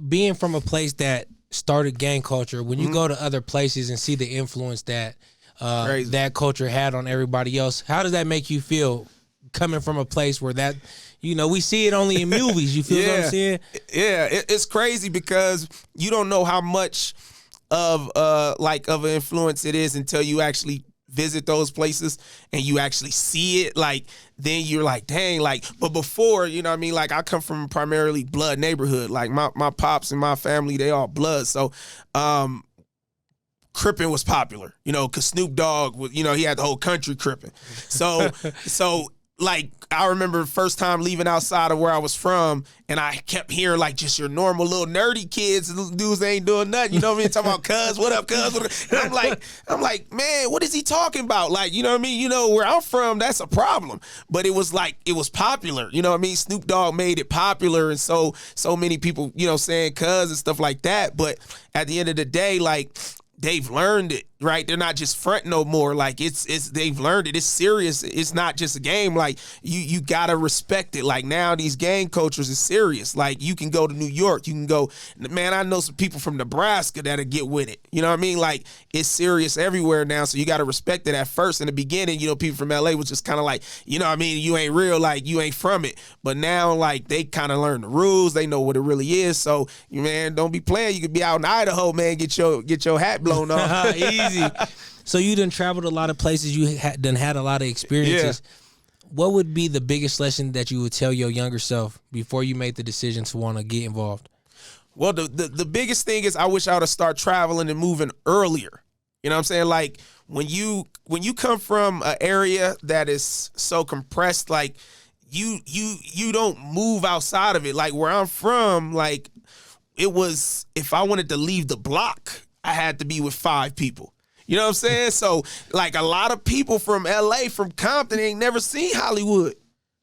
being from a place that started gang culture, when you go to other places and see the influence that that culture had on everybody else, how does that make you feel coming from a place where that, we see it only in movies? You feel what I'm saying? Yeah, it's crazy because you don't know how much of an influence it is until you actually visit those places and you actually see it. Like, then you're like, dang, like, but before, like, I come from primarily blood neighborhood. Like, my pops and my family, they all blood. So Crippin' was popular, because Snoop Dogg was, he had the whole country crippin'. So like, I remember the first time leaving outside of where I was from, and I kept hearing, like, just your normal little nerdy kids, dudes ain't doing nothing, you know what I mean? Talking about cuz, what up, cuz? And I'm like, man, what is he talking about? Like, you know what I mean? Where I'm from, that's a problem. But it was like, it was popular, you know what I mean? Snoop Dogg made it popular, and so many people, saying cuz and stuff like that. But at the end of the day, like, they've learned it, right? They're not just front no more. Like, it's they've learned it. It's serious. It's not just a game. Like, you gotta respect it. Like, now these gang cultures is serious. Like, you can go to New York. You can go, man, I know some people from Nebraska that'll get with it. You know what I mean? Like, it's serious everywhere now. So you gotta respect it. At first, in the beginning, people from LA was just kind of like, you know what I mean? You ain't real. Like, you ain't from it. But now, like, they kind of learn the rules. They know what it really is. So, man, don't be playing. You could be out in Idaho, man, get your hat blown off. Easy. So you done traveled a lot of places. You done had a lot of experiences. Yeah. What would be the biggest lesson that you would tell your younger self before you made the decision to want to get involved? Well, the biggest thing is I wish I would have started traveling and moving earlier. You know what I'm saying? Like, when you come from an area that is so compressed, like, you don't move outside of it. Like, where I'm from, like, it was, if I wanted to leave the block, I had to be with 5 people. You know what I'm saying? So, like, a lot of people from LA, from Compton, ain't never seen Hollywood.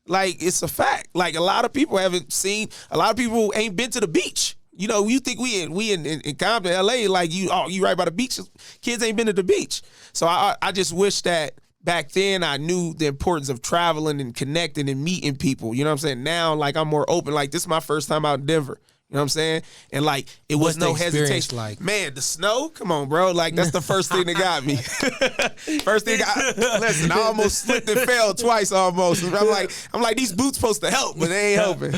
Like, it's a fact. Like, a lot of people haven't seen, a lot of people ain't been to the beach. You think we in Compton, LA, like, you right by the beach. Kids ain't been to the beach. So I just wish that back then I knew the importance of traveling and connecting and meeting people. You know what I'm saying? Now, like, I'm more open. Like, this is my first time out in Denver. You know what I'm saying? And, like, it was no hesitation. Like? Man, the snow? Come on, bro. Like, that's the first thing that got me. Listen, I almost slipped and fell twice almost. I'm like, these boots supposed to help, but they ain't helping.